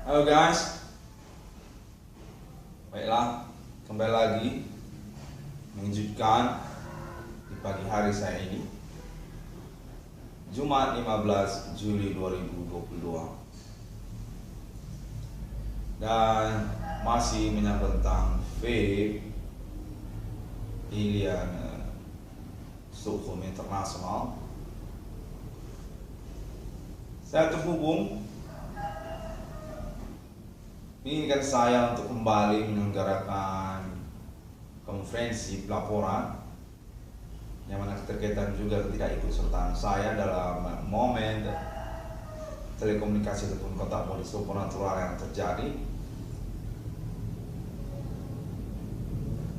Halo guys, baiklah kembali lagi mengejutkan di pagi hari saya ini, Jumat 15 Juli 2022, dan masih menyangkut tentang vape pilihan Stockholm International. Saya terhubung menginginkan saya untuk kembali menyelenggarakan konferensi pelaporan yang mana keterkaitan juga ketidakikutsertaan saya dalam momen telekomunikasi ataupun kontak politik supernatural yang terjadi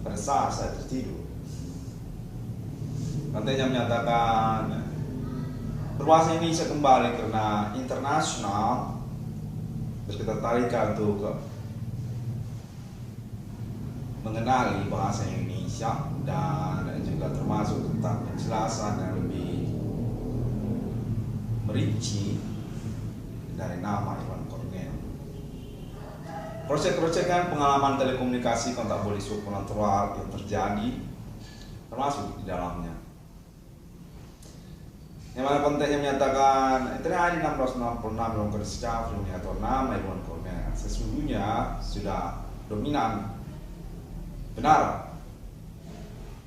pada saat saya tertidur. Kontennya menyatakan berbahasa Indonesia kembali karena internasional berketertarikan untuk mengenali bahasa Indonesia dan juga termasuk tentang penjelasan yang lebih merinci dari nama Iwan Cornel. Krocek-krocekan pengalaman telekomunikasi kontak politik supernatural yang terjadi termasuk di dalamnya. Yang mana kontennya menyatakan terjadi 666 dalam discovery atau nama Iwan Cornel sesungguhnya sudah dominan benar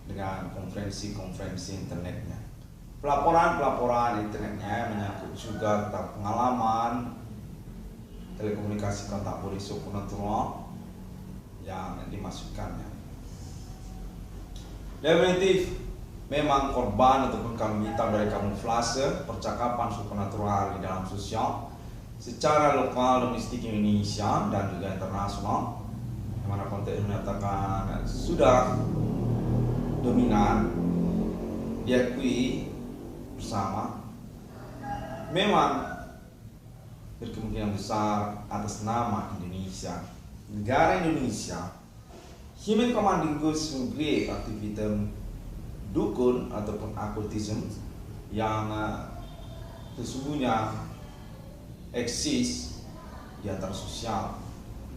dengan konferensi internetnya. Pelaporan internetnya menyangkut juga tentang pengalaman telekomunikasi kontak politik supernatural yang dimasukkannya. Definitif memang korban ataupun kambing hitam dari kamuflase percakapan supernatural di dalam sosial secara lokal, domestik Indonesia dan juga internasional, yang mana konteks menyatakan sudah dominan diakui bersama, memang berkemungkinan besar atas nama Indonesia, negara Indonesia, human commanding goods great aktivitas dukun ataupun okultisme yang sesungguhnya eksis di antara sosial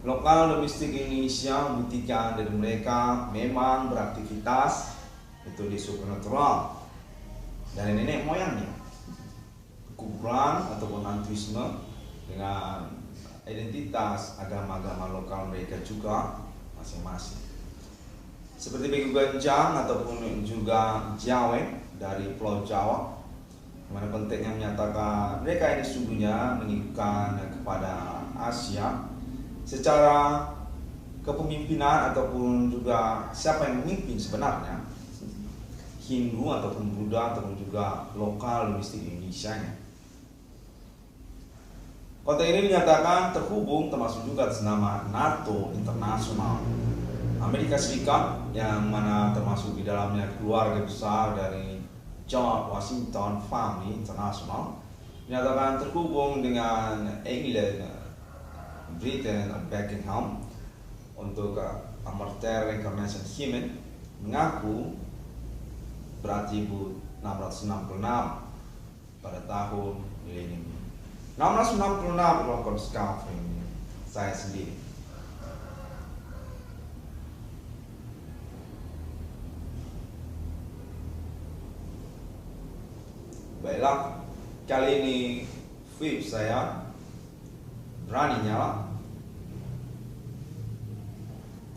lokal domestik Indonesia membuktikan dari mereka memang beraktivitas itu di supernatural dari nenek moyangnya, kuburan ataupun antuisme dengan identitas agama-agama lokal mereka juga masing-masing. Seperti Begu Ganjang ataupun juga Jawa dari Pulau Jawa, mana konteksnya menyatakan mereka ini sesungguhnya menunjukkan kepada Asia secara kepemimpinan ataupun juga siapa yang memimpin sebenarnya, Hindu ataupun Buddha ataupun juga lokal domestik Indonesia-nya. Konteks ini menyatakan terhubung termasuk juga atas nama NATO Internasional Amerika Serikat, yang mana termasuk di dalamnya keluarga besar dari George Washington Family International, menyatakan terhubung dengan England, Britain, Buckingham untuk amateur reincarnation human mengaku berarti 666 pada tahun milenium. 666 melakukan discovery saya sendiri. Baiklah, kali ini vape saya berani nyala,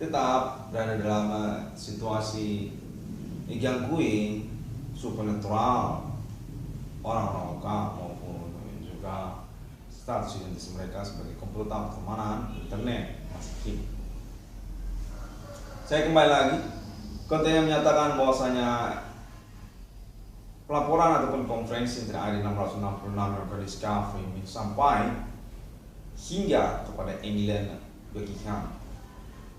tetap berada dalam situasi digangguin supernatural orang-orang lokal maupun juga status identitas mereka sebagai komplotan pertemanan internet masih hidup. Saya kembali lagi, kontennya menyatakan bahwasanya pelaporan ataupun konferensi yang terjadi 666 yang discovery sampai hingga kepada England Buckingham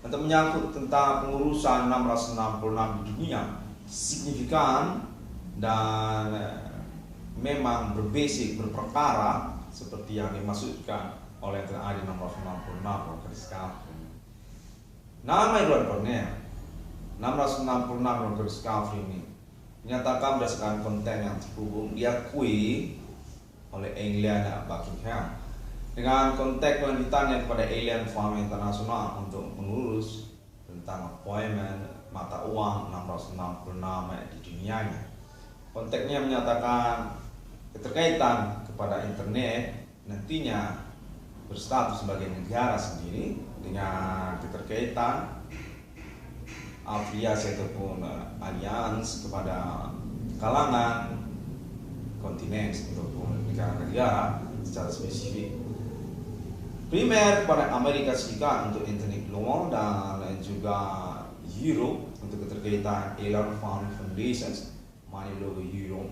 untuk menyangkut tentang pengurusan 666 di dunia signifikan dan memang berbasic berperkara seperti yang dimaksudkan oleh TNI 666 yang discovery. Nama Iwan Cornel 666 yang discovery ini menyatakan berdasarkan konten yang terhubung diakui oleh England Buckingham dengan konteks lanjutannya kepada Alien Fund Internasional untuk mengurus tentang appointment mata uang 666 di dunianya. Konteksnya menyatakan keterkaitan kepada internet nantinya berstatus sebagai negara sendiri dengan keterkaitan afiliasi ataupun alians kepada kalangan kontinen ataupun negara-negara secara spesifik. Primer kepada Amerika Serikat untuk internet global dan juga Euro untuk keterkaitan Alien Fund Foundation, money logo Euro.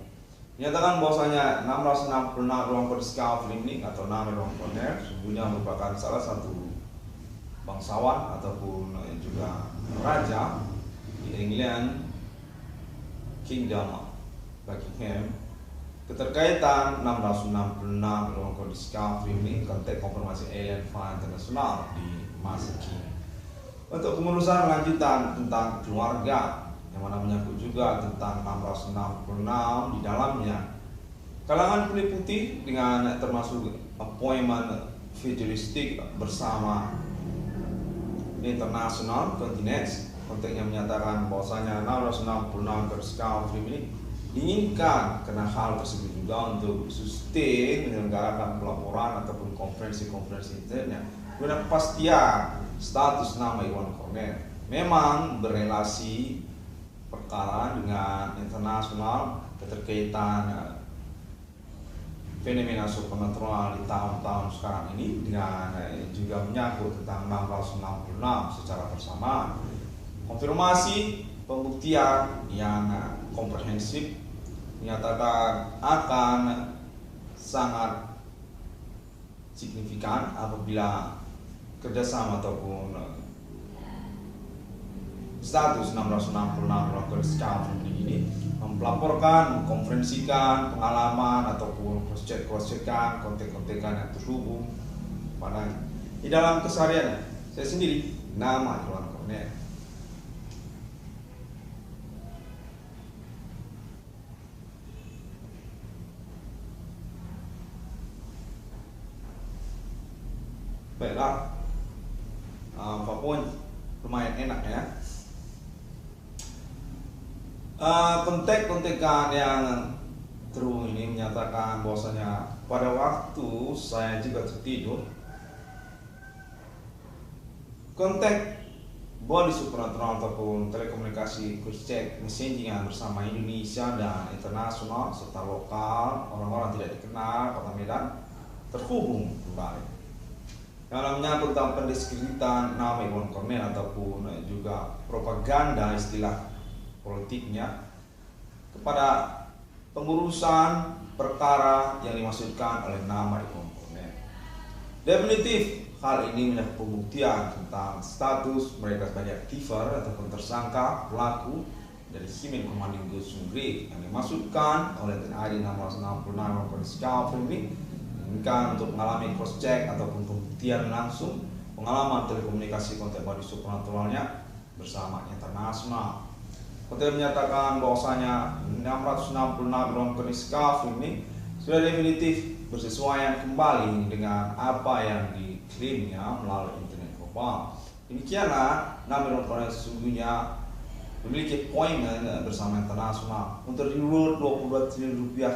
Menyatakan bahwasanya 666 ruang Discovery ini atau nama ruang Corner sesungguhnya merupakan salah satu bangsawan ataupun juga raja di England, Kingdom Buckingham. Keterkaitan 666 ruang Discovery ini konteks konfirmasi Alien Fund Internasional di masa kini. Untuk pengurusan lanjutan tentang keluarga yang mana menyangkut juga tentang 666 di dalamnya kalangan kulit putih dengan termasuk appointment futuristik bersama internasional continents. Konteksnya menyatakan bahwasanya 666 Discovery ini diinginkan karena hal tersebut juga untuk sustain menyelenggarakan pelaporan ataupun konferensi-konferensi internet guna kepastian status nama Iwan Cornell memang berelasi perkara dengan internasional keterkaitan fenomena supernatural di tahun-tahun sekarang ini dengan juga menyangkut tentang 666 secara bersamaan. Konfirmasi pembuktian yang komprehensif menyatakan akan sangat signifikan apabila kerjasama ataupun status 666 Discovery ini melaporkan, mengkonferensikan pengalaman ataupun cross-check-kan konten-kontekan yang terhubung pada di dalam keseharian saya sendiri nama Iwan Cornell. Baiklah, apapun lumayan enak ya. Kontek-kontekan yang terhubung ini menyatakan bahwasanya pada waktu saya juga tertidur, kontak body supernatural ataupun telekomunikasi cross-check messaging bersama Indonesia dan internasional serta lokal orang-orang tidak dikenal Kota Medan terhubung kembali. Yang menyangkut tentang pendeskripsian nama Iwan Cornell ataupun juga propaganda istilah politiknya kepada pengurusan perkara yang dimaksudkan oleh nama Iwan Cornell. Definitif hal ini menyangkut pembuktian tentang status mereka sebagai aktiver ataupun tersangka pelaku dari Simen Commanding Gusung Grade yang dimaksudkan oleh TNI 666 Discovery ini menginginkan untuk mengalami cross check ataupun pembuktian langsung pengalaman telekomunikasi kontak body supernaturalnya bersama internasional. Kontak menyatakan bahwasanya 666 Discovery ini sudah definitif bersesuaian kembali dengan apa yang diklaimnya melalui internet global. Demikianlah nama Iwan Cornell sesungguhnya memiliki appointment bersama internasional untuk reward 22 triliun rupiah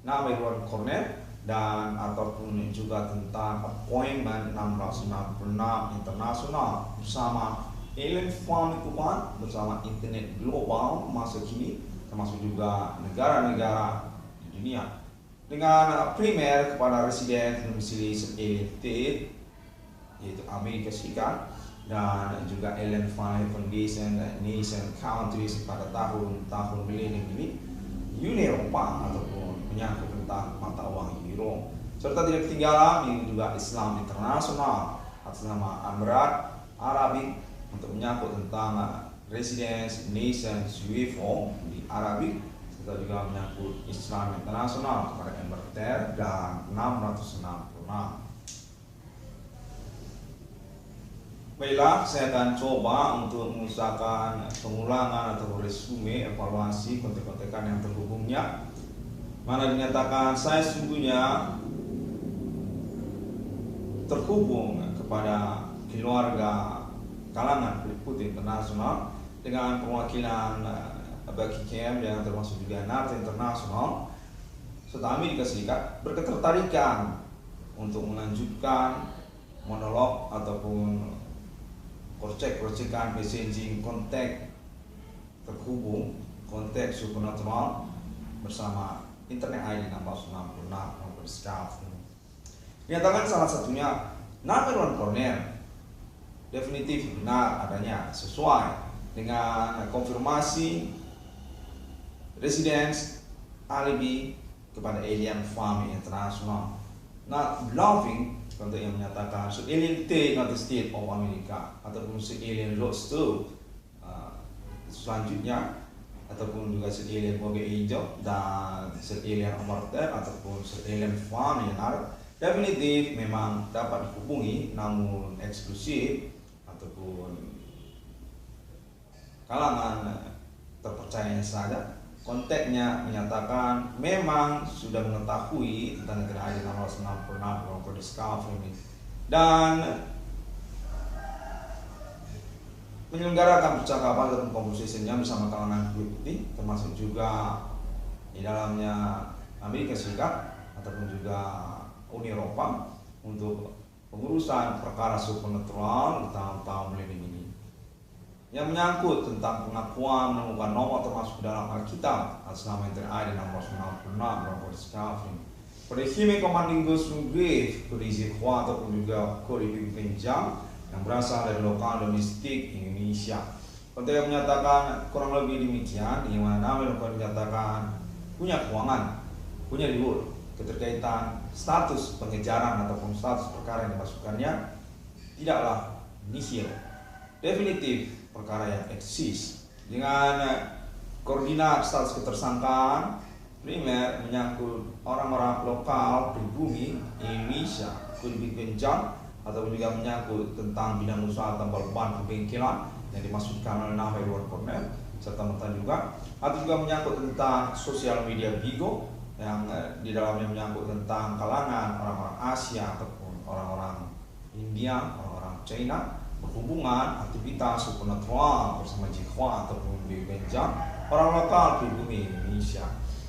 nama Iwan Cornell dan ataupun juga tentang appointment 666 internasional bersama Alien Fund itu bersama internet global masa kini termasuk juga negara-negara di dunia dengan primer kepada residen domisili Alien State yaitu Amerika Serikat dan juga Alien Fund Foundation Nation Countries pada tahun milenium ini Uni Eropa ataupun menyangkut tentang mata uang euro serta tidak ketinggalan ini juga Islam internasional atas nama Emirat Arabik untuk menyangkut tentang residence nation UFO di Arabik serta juga menyangkut Islam internasional kepada Emirates dan 666. Baiklah, saya akan coba untuk mengusahakan pengulangan atau resume evaluasi kontek-kontekan yang terhubungnya mana dinyatakan saya sesungguhnya terhubung kepada keluarga kalangan kulit putih internasional dengan perwakilan bagi KM yang termasuk juga NATO internasional serta Amerika Serikat berketertarikan untuk melanjutkan monolog ataupun krocek-krocekan messaging kontak terhubung kontak supernatural bersama internet ID 1666 nomor staff. Dinyatakan salah satunya nama Irwan Cornell definitif benar adanya sesuai dengan konfirmasi residence alibi kepada alien family internasional not bluffing contoh yang menyatakan alien take not the state of America ataupun alien roads to selanjutnya ataupun juga alien Bogey Angel dan alien Amarter ataupun alien family yang ada definitif memang dapat dihubungi namun eksklusif ataupun kalangan terpercayanya saja. Kontaknya menyatakan memang sudah mengetahui tentang negara ID 1666 Local Discovery ini dan menyelenggarakan percakapan dan conversationnya bersama kalangan kulit putih termasuk juga di dalamnya Amerika Serikat ataupun juga Uni Eropa untuk pengurusan perkara supernatural di tahun-tahun milenium ini yang menyangkut tentang pengakuan menemukan nomor termasuk dalam Alkitab atas nama internet ID 1666 Local Discovery pada Human Commanding Ghost from Grave berisi kuat ataupun juga kode pinjam yang berasal dari lokal domestik Indonesia. Kontak menyatakan kurang lebih demikian, di mana nama lokal menyatakan punya keuangan, punya reward, keterkaitan status pengejaran ataupun status perkara yang dimasukkannya tidaklah nihil, definitif perkara yang eksis dengan koordinat status ketersangkaan primer menyangkut orang-orang lokal pribumi Indonesia, lebih benjang ataupun juga menyangkut tentang bidang usaha tambal ban pembengkelan yang dimaksudkan oleh nama Irwan Cornell serta juga atau juga menyangkut tentang sosial media Bigo yang di dalamnya menyangkut tentang kalangan orang-orang Asia ataupun orang-orang India, orang-orang China berhubungan aktivitas supernatural bersama Jihwa ataupun benjang orang lokal pribumi Indonesia.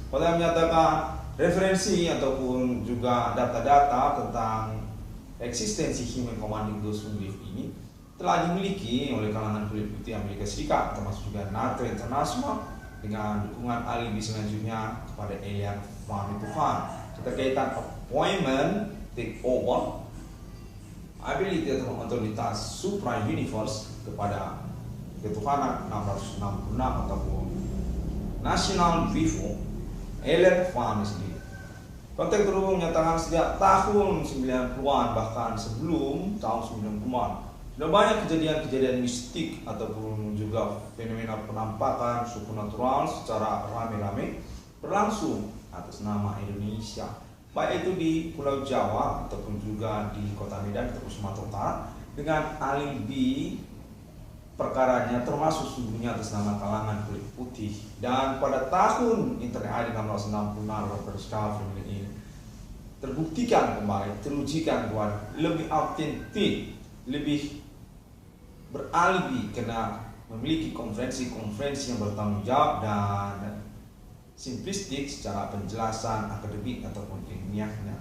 Pada menyatakan referensi ataupun juga data-data tentang eksistensi Human Commanding Ghost Grave ini telah dimiliki oleh kalangan kulit putih Amerika Serikat termasuk juga NATO internasional dengan dukungan alibi selanjutnya kepada alien family Tuhan keterkaitan appointment take over ability atau otoritas supra universe kepada ketuhanan 666 ataupun national vivo alien family sendiri. Konteks terhubung menyatakan sejak tahun 90-an bahkan sebelum tahun 90-an sudah banyak kejadian-kejadian mistik ataupun juga fenomena penampakan supernatural secara rame-rame berlangsung atas nama Indonesia, baik itu di Pulau Jawa ataupun juga di Kota Medan ataupun Sumatera Utara dengan alibi perkaranya termasuk sungguhnya atas nama kalangan kulit putih. Dan pada tahun internet ID 1666 Local Discovery ini terbuktikan kembali, terujikan bahwa lebih autentik, lebih beralibi karena memiliki konferensi yang bertanggung jawab dan simplistik secara penjelasan akademik ataupun ilmiahnya.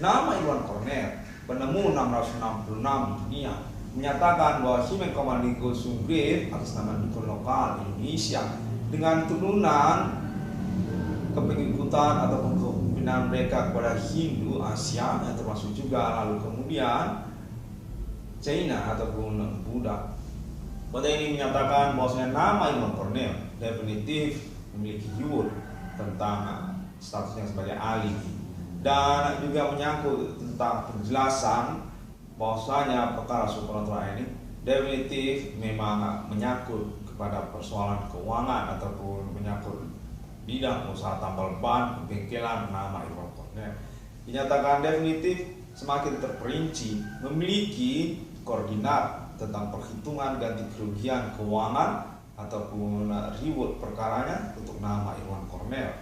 Nama Irwan Cornell, penemu 666 di dunia, menyatakan bahwa Human Commanding Ghost Grave atas nama dukun lokal Indonesia dengan turunan kepengikutan ataupun kepemimpinan mereka kepada Hindu Asia yang termasuk juga lalu kemudian China ataupun Buddha. Pada ini menyatakan bahwasanya nama Irwan Cornell definitif memiliki reward tentang statusnya sebagai alibi dan juga menyangkut tentang penjelasan bahwasanya perkara supernatural ini definitif memang menyangkut kepada persoalan keuangan ataupun menyangkut bidang usaha tambal ban bengkelan nama Irwan Cornell. Dinyatakan definitif semakin terperinci memiliki koordinat tentang perhitungan ganti kerugian keuangan ataupun reward perkaranya untuk nama Irwan Cornell.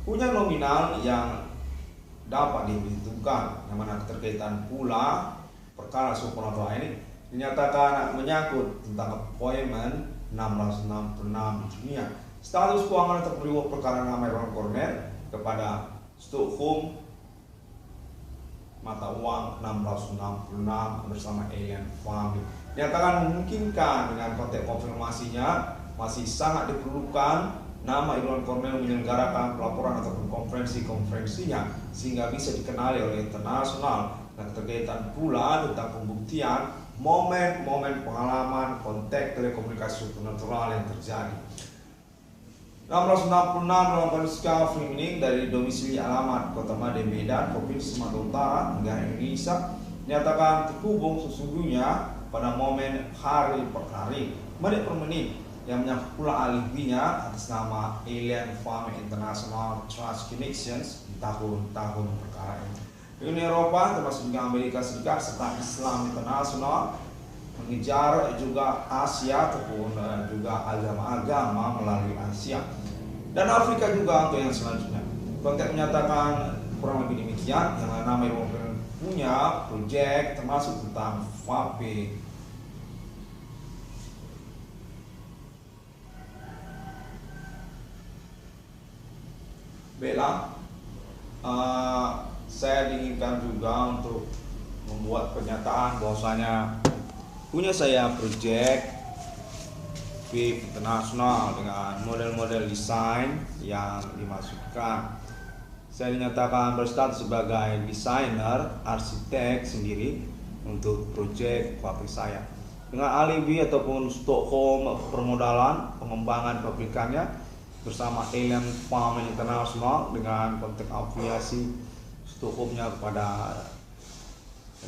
Punya nominal yang dapat diperhitungkan, yang mana keterkaitan pula perkara supernatural ini dinyatakan menyangkut tentang appointment 666 di dunia. Status keuangan atau reward perkara nama Ron Cornell kepada Stockholm mata uang 666 bersama Alien Family dinyatakan memungkinkan. Dengan konteks konfirmasinya masih sangat diperlukan nama Ron Cornell menyelenggarakan pelaporan ataupun konferensinya sehingga bisa dikenali oleh internasional, dan keterkaitan pula tentang pembuktian momen-momen pengalaman konteks telekomunikasi supernatural yang terjadi. 666 melakukan scaffolding dari domisili alamat Kota Made Medan, Provinsi Sumatera Utara, negara Indonesia, dinyatakan terhubung sesungguhnya pada momen hari per hari, menit per menit, yang menyangkut pula alibinya atas nama Alien Family International Trust Connections di tahun-tahun perkara ini. Uni Eropa termasuk juga Amerika Serikat serta Islam internasional mengejar juga Asia ataupun juga agama-agama melalui Asia dan Afrika juga untuk yang selanjutnya. Konteks menyatakan kurang lebih demikian, yang mana Eropa punya proyek termasuk tentang FAPE. Bella, saya diinginkan juga untuk membuat pernyataan bahwasanya punya saya proyek VIP internasional dengan model-model desain yang dimasukkan. Saya dinyatakan berstatus sebagai desainer, arsitek sendiri untuk proyek pabrik saya. Dengan alibi ataupun Stockholm permodalan pengembangan pabrikannya bersama Alien Family International dengan konteks afiliasi Stockholmnya kepada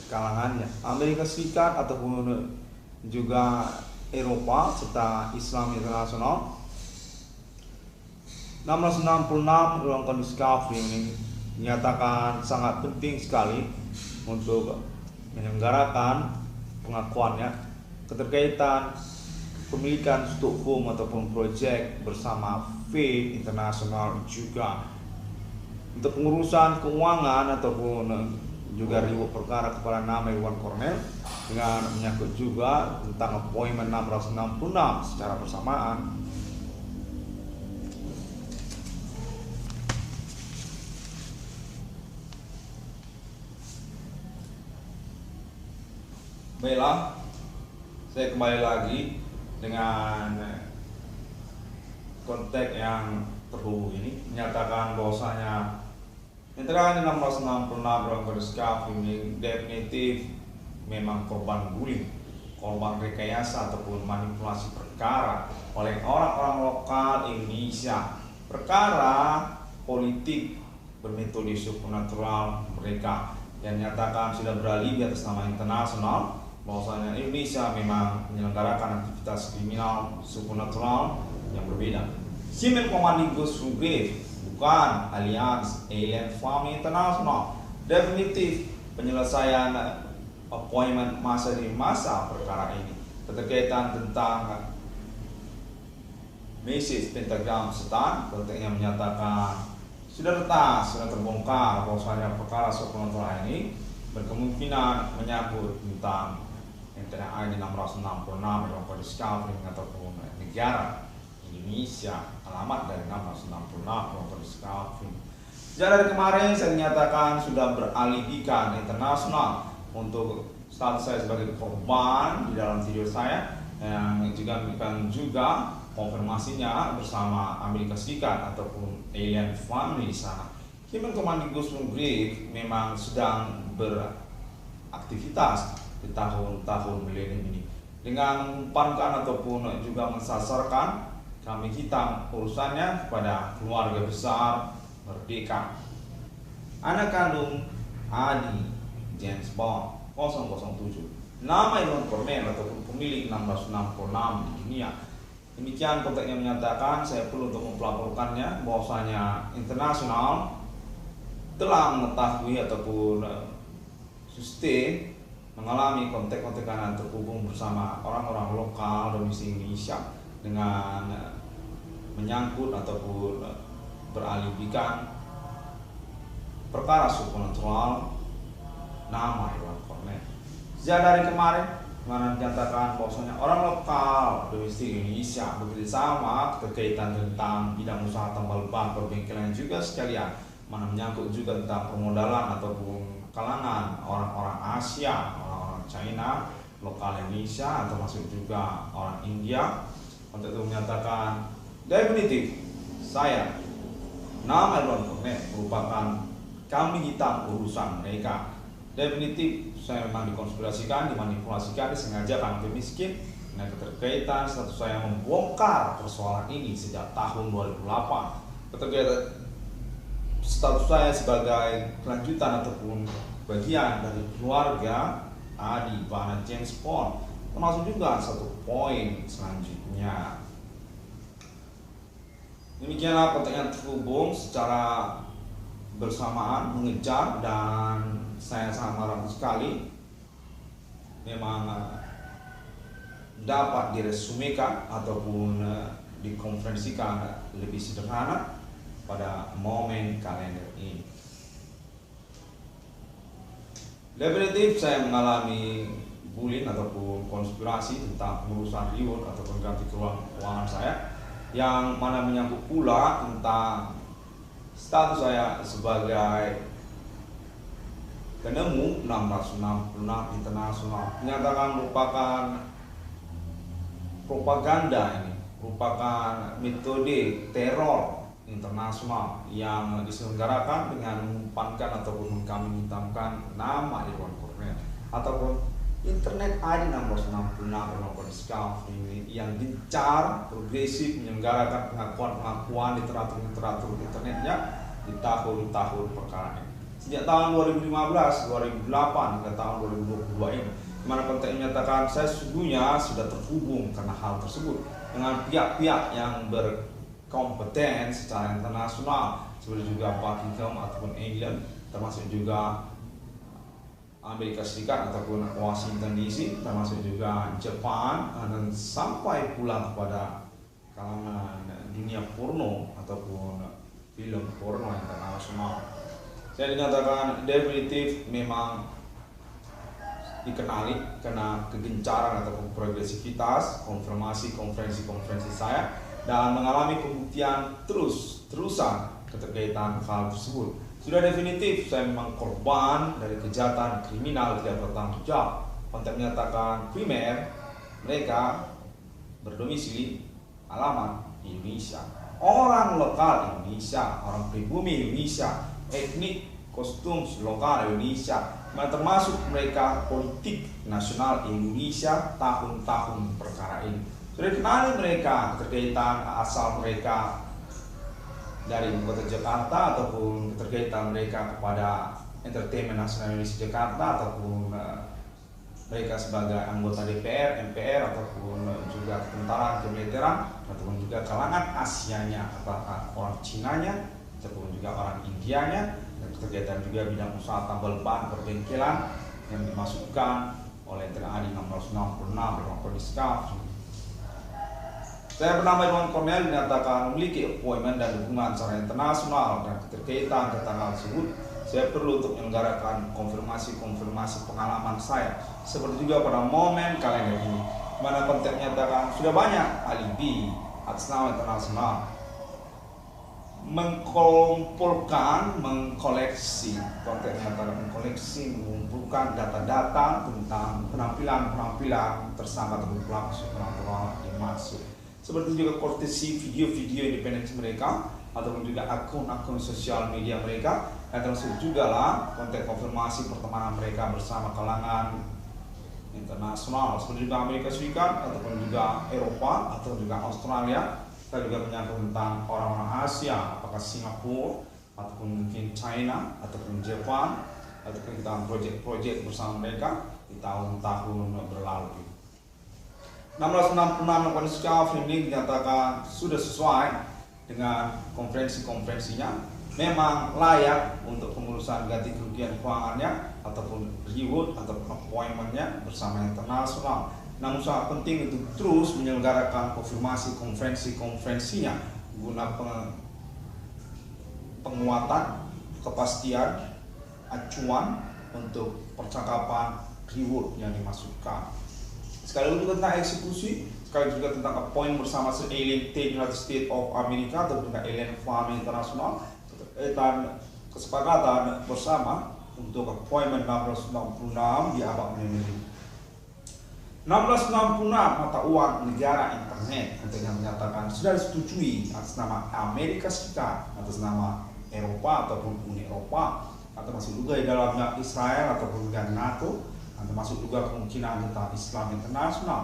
kalangannya Amerika Serikat ataupun juga Eropa serta Islam internasional. 666 dalam kondisi kafir ini dinyatakan sangat penting sekali untuk menyelenggarakan pengakuannya keterkaitan pemilikan Stockholm ataupun proyek bersama V internasional juga untuk pengurusan keuangan ataupun juga reward perkara kepada nama Ron Cornell dengan menyangkut juga tentang appointment 666 secara bersamaan. Baiklah, saya kembali lagi dengan konteks yang terhubung ini menyatakan bahwasanya Interaksi 666 dalam berskaf ini definitif memang korban bullying, korban rekayasa ataupun manipulasi perkara oleh orang-orang lokal Indonesia. Perkara politik bermetode supernatural mereka yang nyatakan sudah beralih di atas nama internasional bahwasanya Indonesia memang menyelenggarakan aktivitas kriminal supernatural yang berbeda. Simen Commanding Ghost Brigade bukan alias Alien Family International. Definitif penyelesaian appointment masa demi masa perkara ini. Keterkaitan tentang message pentagram setan, konteksnya menyatakan sudah retas, sudah terbongkar bahwasanya perkara supernatural ini berkemungkinan menyangkut tentang NTNI 666 dalam kode discovery ataupun negara Indonesia, alamat dari 666 nomor discovery. Sejak dari kemarin saya dinyatakan sudah beralibikan internasional untuk status saya sebagai korban di dalam video saya yang juga memberikan juga konfirmasinya bersama Amerika Serikat ataupun Alien Family di sana. Human Commanding Ghost Brigade memang sedang beraktivitas di tahun-tahun milenium ini dengan mengumpankan ataupun juga mensasarkan kami hitam urusannya kepada keluarga besar Merdeka. Anak kandung Adi James Bond 007, nama Ron Cornell ataupun pemilik 666 di dunia. Demikian konteksnya menyatakan saya perlu untuk mempelaporkannya bahwasanya internasional telah mengetahui ataupun sustain mengalami kontek-kontekan terhubung bersama orang-orang lokal domisili Indonesia dengan menyangkut ataupun beralibikan perkara supernatural nama Irwan Kornel. Sejak dari kemarin mana dinyatakan bahwasanya orang lokal domestik Indonesia bekerja sama berkaitan tentang bidang usaha tambal ban perbengkelan juga sekalian mana menyangkut juga tentang permodalan ataupun kalangan orang-orang Asia, orang-orang China, lokal Indonesia atau masuk juga orang India. Untuk itu menyatakan definitif saya nama Irwan Kornel merupakan kambing hitam urusan mereka. Definitif saya memang dikonspirasikan, dimanipulasikan, disengajakan untuk miskin. Nah, keterkaitan status saya membongkar persoalan ini sejak tahun 2008. Keterkaitan status saya sebagai kelanjutan ataupun bagian dari keluarga Adi Bana James Bond, termasuk juga satu poin selanjutnya. Demikianlah kontennya terhubung secara bersamaan mengejar dan saya sangat marah sekali memang dapat diresumekan ataupun dikonferensikan lebih sederhana pada momen kalender ini. Definitif saya mengalami bullying ataupun konspirasi tentang pengurusan reward ataupun ganti keuangan saya yang mana menyangkut pula tentang status saya sebagai penemu 666 internasional menyatakan merupakan propaganda ini, merupakan metode teror internasional yang diselenggarakan dengan mengumpankan ataupun mengkambing hitamkan nama Irwan Kornel ataupun Internet ID 666 ini yang gencar progresif menyelenggarakan pengakuan literatur internetnya di tahun-tahun perkara ini. Sejak tahun 2015, 2008 hingga tahun 2022 ini, di mana konteks menyatakan saya sesungguhnya sudah terhubung karena hal tersebut dengan pihak-pihak yang berkompeten secara internasional seperti juga Buckingham ataupun England, termasuk juga Amerika Serikat ataupun Washington DC, termasuk juga Jepang, dan sampai pula kepada kalangan dunia porno ataupun film porno internasional. Saya dinyatakan definitif memang dikenali karena kegencaran ataupun progresivitas konfirmasi konferensi saya dan mengalami pembuktian terusan keterkaitan hal tersebut. Sudah definitif saya memang korban dari kejahatan kriminal tidak bertanggung jawab. Konteks menyatakan primer mereka berdomisili alamat Indonesia, orang lokal Indonesia, orang pribumi Indonesia, etnik kostum lokal Indonesia, termasuk mereka politik nasional Indonesia tahun-tahun perkara ini. Sudah dikenali mereka keterkaitan asal mereka dari ibu kota Jakarta ataupun keterkaitan mereka kepada entertainment nasional Indonesia Jakarta ataupun mereka sebagai anggota DPR, MPR ataupun juga tentara kemiliteran ataupun juga kalangan Asianya apakah orang Cinanya ataupun juga orang Indianya, dan keterkaitan juga bidang usaha tambal ban perbengkelan yang dimasukkan oleh TNI 666 Perdiskaf. Saya bernama Irwan Kornel dinyatakan memiliki appointment dan dukungan secara internasional dan keterkaitan tentang hal tersebut. Saya perlu untuk menyelenggarakan konfirmasi pengalaman saya seperti juga pada momen kalender ini, mana konteks menyatakan sudah banyak alibi atas nama internasional mengkoleksi konteks menyatakan mengumpulkan data-data tentang penampilan tersangka atau pelaku supernatural dimaksud, seperti juga kortesi video-video independen mereka ataupun juga akun-akun sosial media mereka, dan termasuk juga lah konteks konfirmasi pertemanan mereka bersama kalangan internasional seperti juga Amerika Serikat ataupun juga Eropa atau juga Australia. Kita juga menyangkut tentang orang-orang Asia, apakah Singapura ataupun mungkin China ataupun Jepang, ataupun kita proyek bersama mereka di tahun-tahun berlalu. 666 Perdiskaf ini dinyatakan sudah sesuai dengan konferensinya, memang layak untuk pengurusan ganti kerugian keuangannya ataupun reward ataupun appointmentnya bersama internasional. Namun sangat penting untuk terus menyelenggarakan konfirmasi konferensinya guna penguatan kepastian acuan untuk percakapan reward yang dimasukkan. Sekaligus juga tentang eksekusi, sekaligus juga tentang appoint bersama alien United States of America atau juga alien farming internasional dan kesepakatan bersama untuk appointment 1666 di abad ini. 1666 mata uang negara internet yang menyatakan sudah disetujui atas nama Amerika Serikat, atas nama Eropa ataupun Uni Eropa, atau masuk juga di dalamnya Israel ataupun juga NATO, atau masuk juga kemungkinan tentang Islam internasional.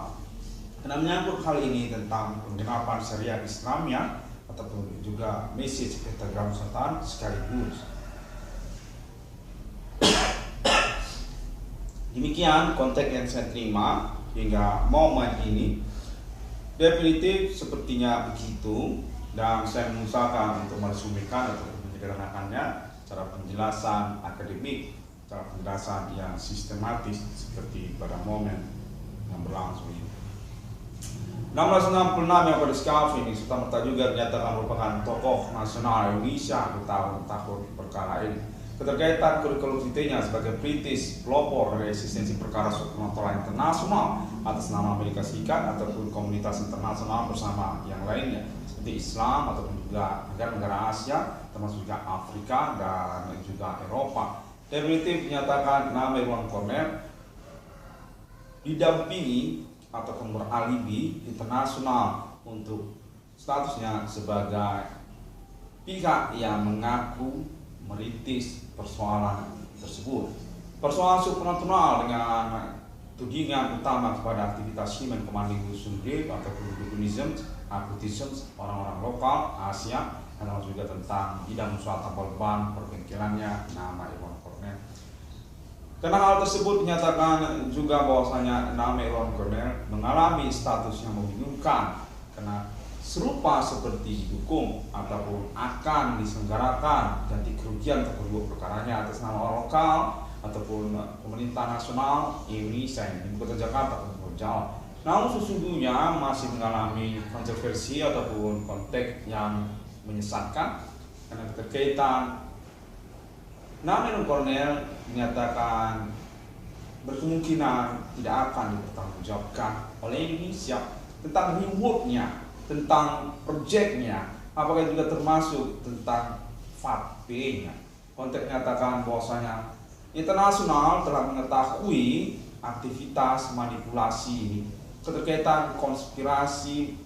Karena menyangkut hal ini tentang penggenapan syariat Islamnya ataupun juga message pentagram Nusantara sekaligus. Demikian konteks yang saya terima hingga momen ini. Definitif sepertinya begitu, dan saya mengusahakan untuk meresumikan atau menyederhanakannya cara penjelasan akademik, cara penjelasan yang sistematis seperti pada momen yang berlangsung ini. 1666 yang pada sekarang ini serta-merta juga dinyatakan merupakan tokoh nasional Indonesia di tahun-tahun perkara ini. Keterkaitan kurikulum-nya sebagai British pelopor dari eksistensi perkara supernatural internasional atas nama Amerika Serikat ataupun komunitas internasional bersama yang lainnya seperti Islam ataupun juga negara-negara Asia termasuk juga Afrika dan juga Eropa. Definitif menyatakan nama Irwan Cornell didampingi ataupun beralibi internasional untuk statusnya sebagai pihak yang mengaku merintis persoalan tersebut. Persoalan supernatural dengan tudingan utama kepada aktivitas human commanding Sundip ataupun Buddhism, Buddhism, orang-orang lokal Asia, dan juga tentang bidang usaha tambal ban perbengkelannya nama Irwan Cornell. Karena hal tersebut dinyatakan juga bahwasanya nama Irwan Cornell mengalami status yang membingungkan karena serupa seperti dihukum ataupun akan diselenggarakan ganti kerugian terhadap perkaranya atas nama orang lokal ataupun pemerintah nasional Indonesia di Ibu Kota Jakarta ataupun Jawa. Namun sesungguhnya masih mengalami kontroversi ataupun konteks yang menyesatkan karena keterkaitan nama Irwan Cornell dinyatakan berkemungkinan tidak akan dipertanggungjawabkan oleh Indonesia tentang rewardnya, tentang proyeknya, apakah juga termasuk tentang FATP-nya. Konteks menyatakan bahwasanya internasional telah mengetahui aktivitas manipulasi ini, keterkaitan konspirasi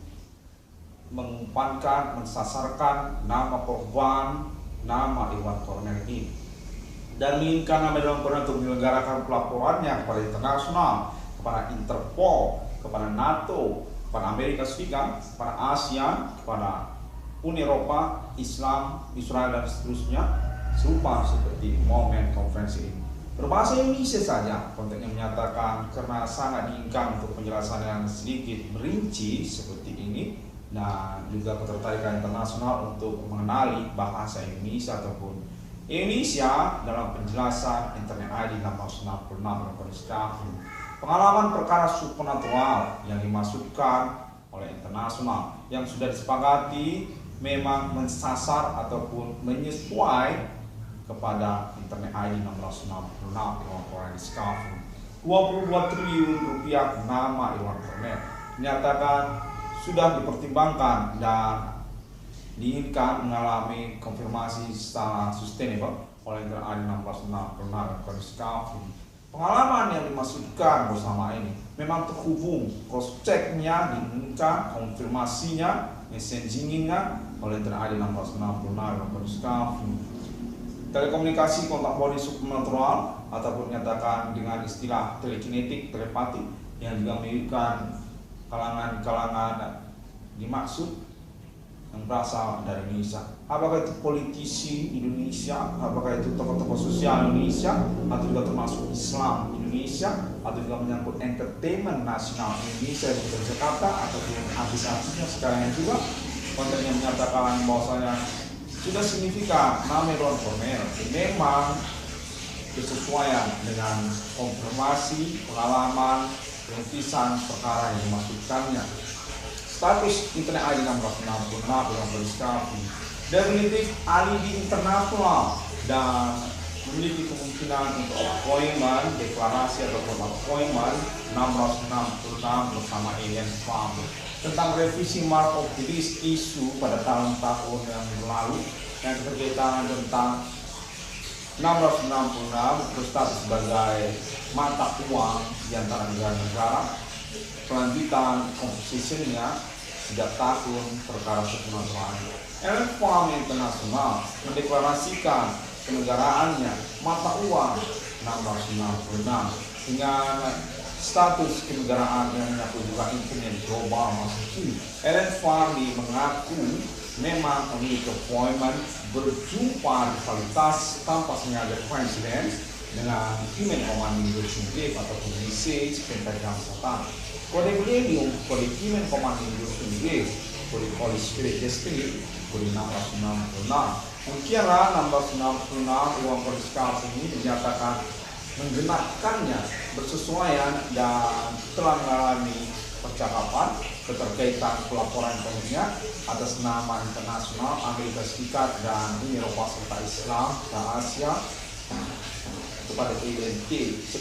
mengumpankan, mensasarkan nama korban, nama Irwan Cornell ini, dan menginginkan nama Irwan Cornell untuk menyelenggarakan pelaporannya kepada internasional, kepada Interpol, kepada NATO, kepada Amerika Serikat, kepada ASEAN, kepada Uni Eropa, Islam, Israel, dan seterusnya, serupa seperti momen konferensi ini. Berbahasa Indonesia saja, konteksnya menyatakan karena sangat diinginkan untuk penjelasan yang sedikit merinci seperti ini, dan juga ketertarikan internasional untuk mengenali bahasa Indonesia ataupun Indonesia dalam penjelasan Internet ID 1666 dan kondisi pengalaman perkara supernatural yang dimasukkan oleh internasional yang sudah disepakati memang mensasar ataupun menyesuai kepada Internet ID 1666 Irwan Cornell Discovery. 22 triliun rupiah nama Irwan Cornell menyatakan sudah dipertimbangkan dan diinginkan mengalami konfirmasi secara sustainable oleh Internet ID 1666 dan kondisi pengalaman yang dimasukkan bersama ini memang terhubung, cross check-nya diinginkan, konfirmasinya, messaging-nya oleh Internet ID 1666 dan kondisi telekomunikasi kontak body supernatural ataupun nyatakan dengan istilah telekinetik, telepati yang juga memiliki kalangan-kalangan dimaksud yang berasal dari Indonesia. Apakah itu politisi Indonesia, apakah itu tokoh-tokoh sosial Indonesia, atau juga termasuk Islam Indonesia, atau juga menyangkut entertainment nasional Indonesia di Jakarta, ataupun artis-artisnya sekarang juga kontennya menyatakan bahwasanya sudah signifikan nama Irwan Cornell memang bersesuaian dengan konfirmasi pengalaman perintisan perkara yang dimasukkannya. Status Internet ID 1666 dengan berdiskusi definitif alibi internasional dan memiliki kemungkinan untuk appointment, deklarasi ataupun appointment 666 bersama Alien Farm tentang revisi Mark of the Beast isu pada tahun-tahun yang lalu yang berkaitan tentang 666 berstatus sebagai mata uang di antara negara-negara, kelanjutan komposisinya sejak tahun perkara supernatural. Alien Farm International mendeklarasikan kenegaraannya mata uang 666 dengan status kenegaraan yang mengaku juga internet global masuk. Alien Farm mengaku memang memiliki appointment berjumpa rivalitas tanpa sengaja presiden dengan Human Commanding Group ataupun message pentagram Satan. Kode Millennium, kode Human Commanding Group, kode Holy Spirit Destiny, kode 666. Demikianlah 666 uang kode skala ini dinyatakan menggenapkannya bersesuaian dan telah mengalami percakapan keterkaitan pelaporan penuhnya atas nama internasional Amerika Serikat dan Uni Eropa serta Islam dan Asia kepada ALT.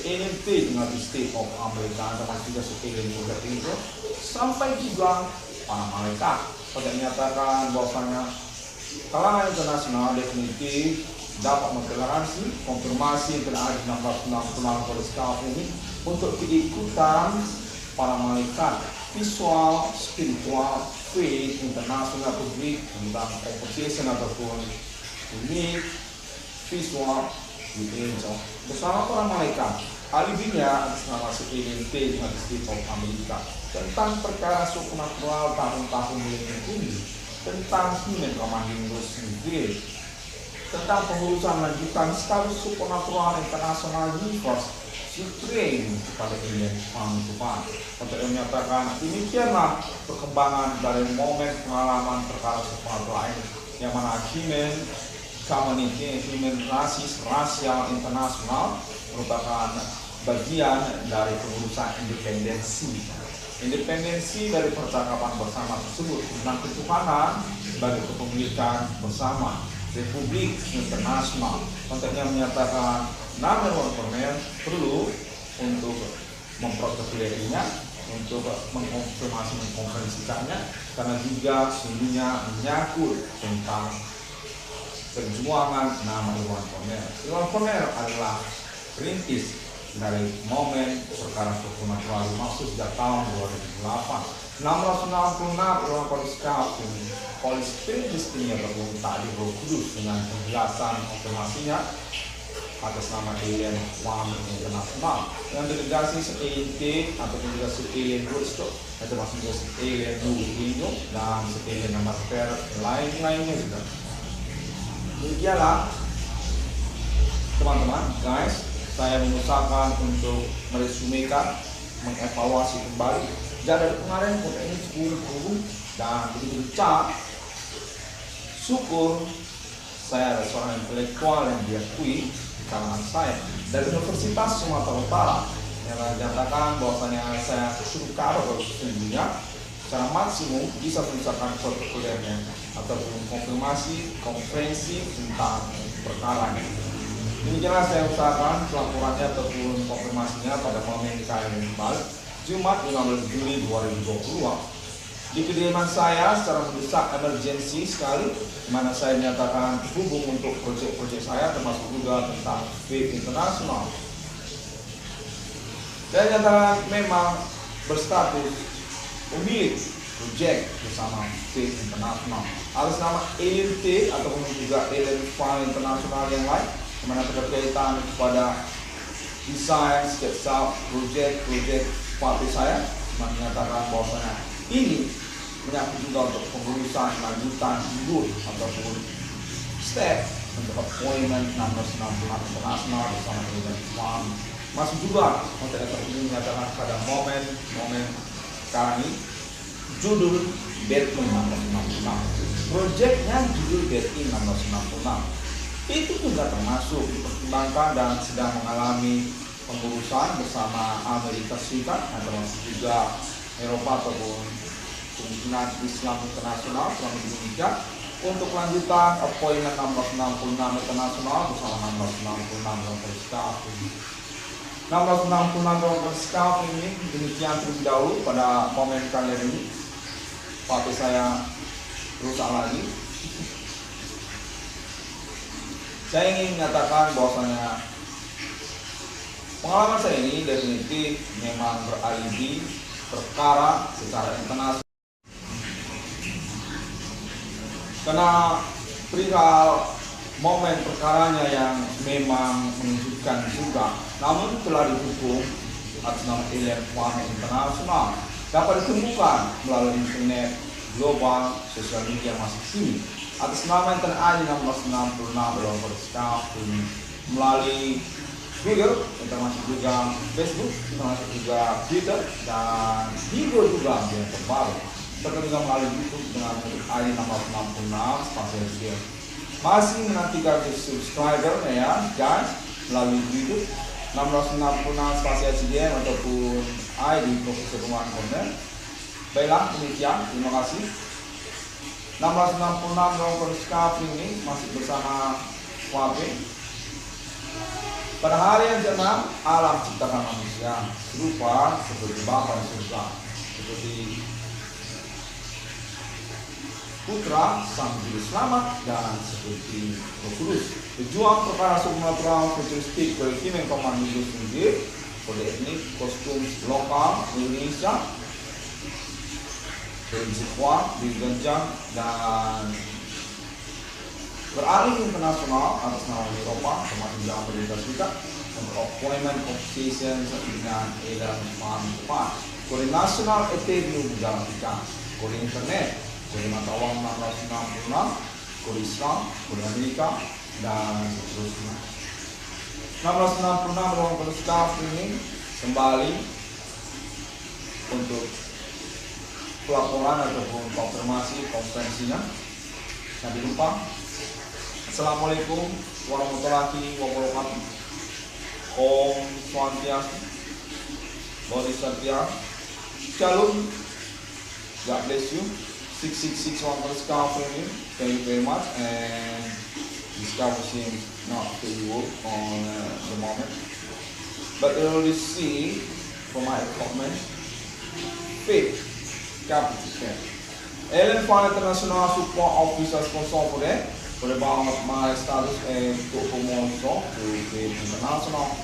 ALT dengan State of Amerika termasuk juga ALT itu sampai juga para malaikat pada menyatakan bahwasanya kalangan internasional definitif dapat mengklarasi konfirmasi terhadap 666 pada skala ini untuk keikutan para malaikat visual, spiritual, faith, internasional publik tentang opposition ataupun unique visual with angel bersama para malaikat. Alibinya atas nama ALT dengan State of Amerika tentang perkara supernatural tahun-tahun milenium ini, tentang Human Commanding Group sendiri, tentang pengurusan lanjutan status supernatural internasional universe Supreme kepada Alien Farm Tuhan. Untuk menyatakan demikianlah perkembangan dari momen pengalaman perkara supernatural ini, yang mana human community, human rasis, rasial internasional merupakan bagian dari pengurusan independensi dari percakapan bersama tersebut tentang ketuhanan sebagai kepemilikan bersama Republik Internasional. Konteksnya menyatakan nama One Cornell perlu untuk memprotokolerinya, untuk mengkonferensikannya, karena juga sesungguhnya menyangkut tentang perjuangan nama Iwan Cornell. Iwan Cornell adalah perintis dari momen perkara supernatural maksud sejak tahun 2008. 666 Iwan Holy Spirit Destiny ataupun tadi Roh Kudus dengan penjelasan konfirmasinya atas nama Alien Farm International dengan delegasi ALT ataupun juga Alien Roadstop atau termasuk juga Alien Nuhino dan Alien Amateur lain-lainnya juga. Demikianlah teman-teman, guys, saya mengusahakan untuk meresumekan, mengevaluasi kembali. Dari kemarin konten ini cukup dan begitu cap. Syukur saya ada seorang intelektual yang diakui di kalangan saya dari Universitas Sumatera Utara yang menyatakan bahwasanya saya cukup karo sesungguhnya secara maksimum bisa menyelesaikan protokolernya ataupun konferensi tentang perkara ini. Demikianlah saya usahakan pelaporannya ataupun konfirmasinya pada momen KM balik Jumat 15 Juli 2020 di kediaman saya secara mendesak emergensi sekali, di mana saya menyatakan hubung untuk proyek-proyek saya termasuk juga tentang faith internasional. Dan nyatakan memang berstatus pemilik proyek bersama faith internasional atas nama ALT ataupun juga Alien Farm Internasional yang lain, di mana berkaitan kepada desain sketsa proyek partai saya, menyatakan bahwasanya ini menyangkut juga untuk pengurusan lanjutan hidup ataupun step untuk appointment 666 internasional bersama Alien Farm. Masuk juga untuk ini menyatakan pada momen sekarang ini judul Betting 666, proyeknya judul Betting 666 itu juga termasuk dipertimbangkan dan sedang mengalami pengurusan bersama Amerika Serikat dan termasuk juga Eropa ataupun kemungkinan Islam internasional selama Indonesia Untuk lanjutan appointment 1666 internasional bersama 1666 local staff. 1666 local staff ini demikian terlebih dahulu pada momen kalian ini. Pakai saya rusak lagi. Saya ingin menyatakan bahwasanya pengalaman saya ini definitif memang beralibi perkara secara internasional. Karena perihal momen perkaranya yang memang menunjukkan juga, namun telah didukung atas nama Alien Farm Internasional dapat ditemukan melalui internet global, sosial media masih sini atas nama internet ID 1666 Local Staff melalui Google, termasuk juga Facebook, termasuk juga Twitter dan Bigo juga yang terbaru. Serta juga melalui YouTube dengan ID 1666 spasi dia. Masih menantikan subscriber ya guys melalui YouTube 1666 spasi HDM ataupun ID Profesor Ruan Corner. Baiklah, demikian, terima kasih. 1666 Local Staff ini masih bersama Wabe. Pada hari yang ke-6, alam ciptakan manusia serupa seperti Bapa di surga, seperti Putra Sang Juru Selamat dan seperti Roh Kudus. Pejuang perkara supernatural futuristik berkimen komando sendiri kode etnik kostum lokal Indonesia Provinsi Kuat di Genjang dan beralih internasional atas nama Eropa termasuk juga Amerika Serikat untuk appointment competition dengan Alien Farm depan kode nasional Ethereum Galactica, kode internet kode mata uang 666, kode Islam, kode Amerika, dan seterusnya. 1666 ruang kode staff ini kembali untuk pelaporan ataupun konfirmasi konferensinya. Jangan lupa. Assalamualaikum warahmatullahi wabarakatuh. Om Swastiastu, Bodhisattva, Shalom, God bless you. 666 Local Staff training. Thank you very much. And this cover seems not to work on the moment, but you already see from my comment. Fifth, capital. Alien Farm International Support Officer sponsor for that. For the bound my status and to promote to the international